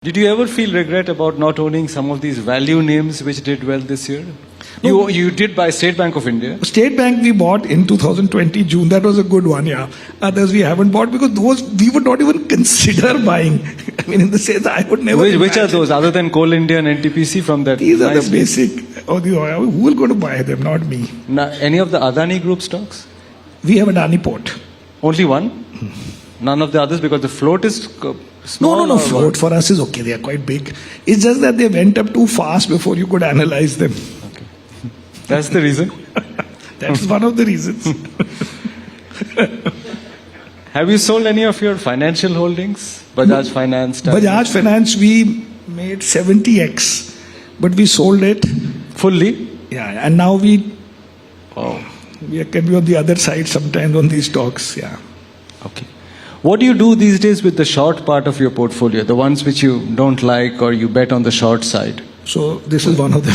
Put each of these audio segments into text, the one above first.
Did you ever feel regret about not owning some of these value names which did well this year? No. You did buy State Bank of India. State Bank we bought in 2020 June. That was a good one, yeah. Others we haven't bought because those we would not even consider buying. I mean, in the sense I would never. Which are those other than Coal India and NTPC from that? These are the basic. Or the oil. Who will go to buy them? Not me. Now, any of the Adani Group stocks? We have Adani port. Only one? None of the others because the float is small? No. Float for us is okay. They are quite big. It's just that they went up too fast before you could analyze them. Okay. That's the reason? That's one of the reasons. Have you sold any of your financial holdings? Bajaj Finance? Bajaj Finance, we made 70x, but we sold it. Fully? Yeah, and now we can be on the other side sometimes on these stocks, yeah. Okay. What do you do these days with the short part of your portfolio, the ones which you don't like or you bet on the short side? So this is one of them.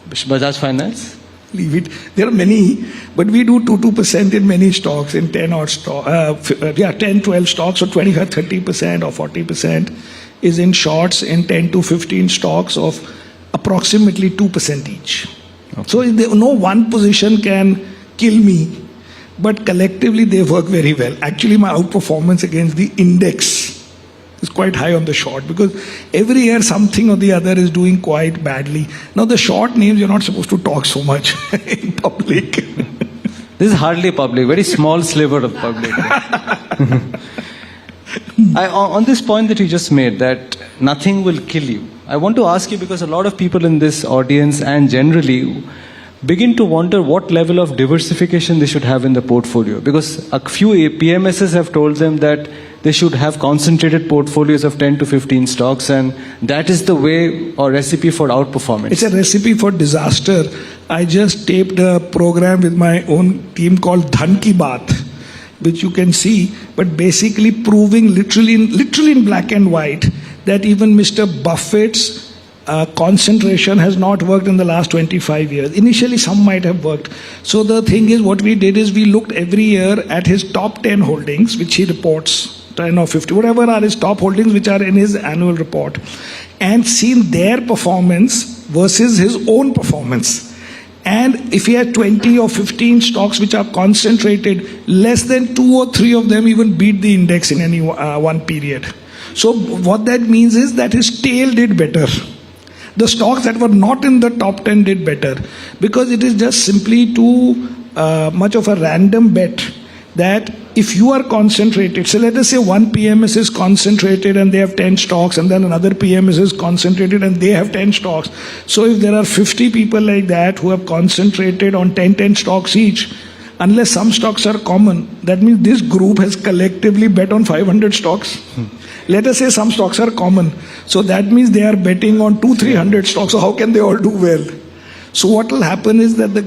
Bajaj Finance? Leave it. There are many, but we do 2% in many stocks, in 10 or 10, 12 stocks, or 25, 30% or 40% is in shorts in 10 to 15 stocks of approximately 2% each. Okay. So no one position can kill me. But collectively, they work very well. Actually, my outperformance against the index is quite high on the short because every year something or the other is doing quite badly. Now, the short names, you're not supposed to talk so much in public. This is hardly public, very small sliver of public. On this point that you just made, that nothing will kill you, I want to ask you because a lot of people in this audience and generally begin to wonder what level of diversification they should have in the portfolio. Because a few PMSs have told them that they should have concentrated portfolios of 10 to 15 stocks, and that is the way or recipe for outperformance. It's a recipe for disaster. I just taped a program with my own team called Dhan Ki Baat, which you can see, but basically proving literally in black and white that even Mr. Buffett's concentration has not worked in the last 25 years. Initially, some might have worked. So the thing is, what we did is we looked every year at his top 10 holdings, which he reports, 10 or 50, whatever are his top holdings, which are in his annual report, and seen their performance versus his own performance. And if he has 20 or 15 stocks which are concentrated, less than 2 or 3 of them even beat the index in any one period. So what that means is that his tail did better. The stocks that were not in the top 10 did better because it is just simply too much of a random bet that if you are concentrated, so let us say one PMS is concentrated and they have 10 stocks, and then another PMS is concentrated and they have 10 stocks. So if there are 50 people like that who have concentrated on 10 stocks each, unless some stocks are common, that means this group has collectively bet on 500 stocks. Let us say some stocks are common. So that means they are betting on 200-300 stocks. So how can they all do well? So what will happen is that the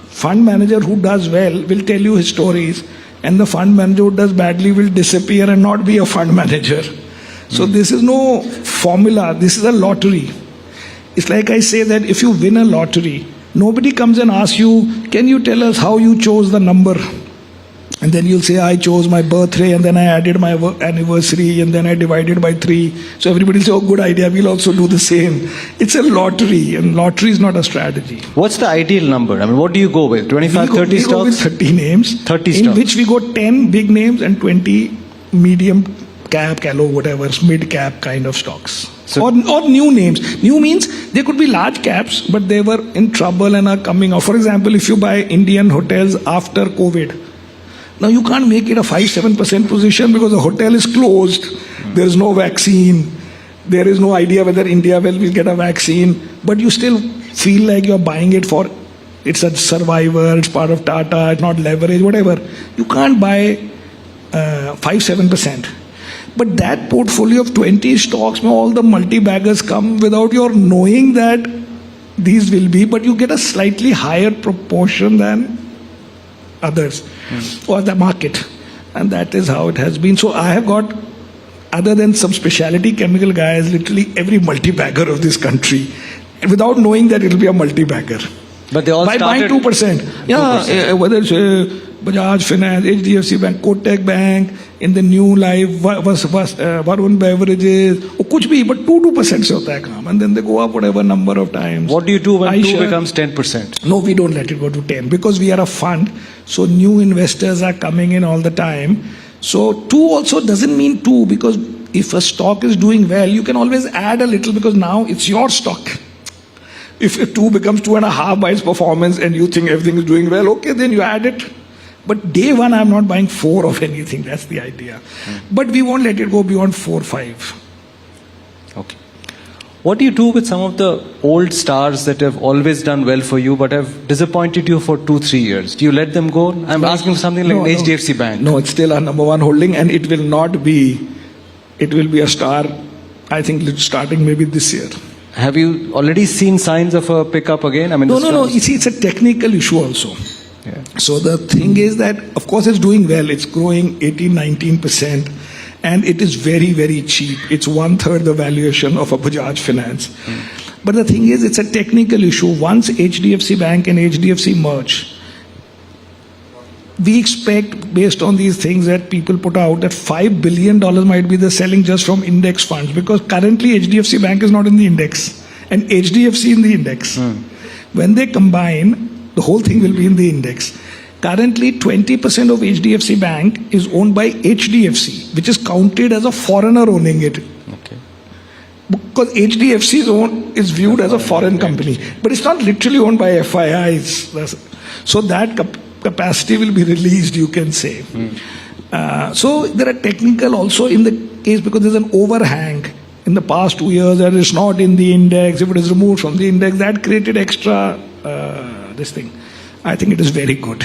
fund manager who does well will tell you his stories, and the fund manager who does badly will disappear and not be a fund manager. So this is no formula. This is a lottery. It's like I say that if you win a lottery, nobody comes and asks you, can you tell us how you chose the number? And then you'll say, I chose my birthday and then I added my anniversary and then I divided by 3. So everybody will say, oh, good idea, we'll also do the same. It's a lottery, and lottery is not a strategy. What's the ideal number? I mean, what do you go with? 25, 30 stocks? We go with 30 names. 30 in stocks. which we go 10 big names and 20 medium cap, callow, whatever, mid cap kind of stocks. So, or new names. New means they could be large caps, but they were in trouble and are coming out. For example, if you buy Indian hotels after COVID, now you can't make it a 5-7% position because the hotel is closed. There is no vaccine. There is no idea whether India will get a vaccine. But you still feel like you're buying it for, it's a survivor, it's part of Tata, it's not leverage, whatever. You can't buy 5-7%. But that portfolio of 20 stocks, all the multi-baggers come without your knowing that these will be, but you get a slightly higher proportion than others or the market, and that is how it has been. So I have got, other than some specialty chemical guys, literally every multi-bagger of this country without knowing that it will be a multi-bagger. But they all by buying 2%. Yeah, 2%. Whether it's Bajaj Finance, HDFC Bank, Kotak Bank, in the new life, Varun Beverages, or kuch bhi, but 2% se hota hai kaam. And then they go up whatever number of times. What do you do when 2 iShares- becomes 10%? No, we don't let it go to 10 because we are a fund. So new investors are coming in all the time. So 2 also doesn't mean 2 because if a stock is doing well, you can always add a little because now it's your stock. If 2 becomes 2.5 by its performance and you think everything is doing well, okay, then you add it. But day one, I'm not buying 4 of anything. That's the idea. But we won't let it go beyond 4, 5. Okay. What do you do with some of the old stars that have always done well for you but have disappointed you for 2, 3 years? Do you let them go? I'm asking for something like HDFC Bank. No, it's still our number one holding and it will not be, it will be a star, I think, starting maybe this year. Have you already seen signs of a pickup again? I mean, No. You see, it's a technical issue also. Yeah. So the thing is that, of course, it's doing well. It's growing 18, 19%. And it is very, very cheap. It's 1/3 the valuation of a Bajaj Finance. But the thing is, it's a technical issue. Once HDFC Bank and HDFC merge, we expect, based on these things that people put out, that $5 billion might be the selling just from index funds. Because currently HDFC Bank is not in the index and HDFC in the index. When they combine, the whole thing will be in the index. Currently, 20% of HDFC Bank is owned by HDFC, which is counted as a foreigner owning it. Okay. Because HDFC's is viewed as a foreign company. But it's not literally owned by FIIs. So that capacity will be released, you can say. So there are technical also in the case because there's an overhang in the past 2 years that is not in the index. If it is removed from the index, that created extra this thing. I think it is very good.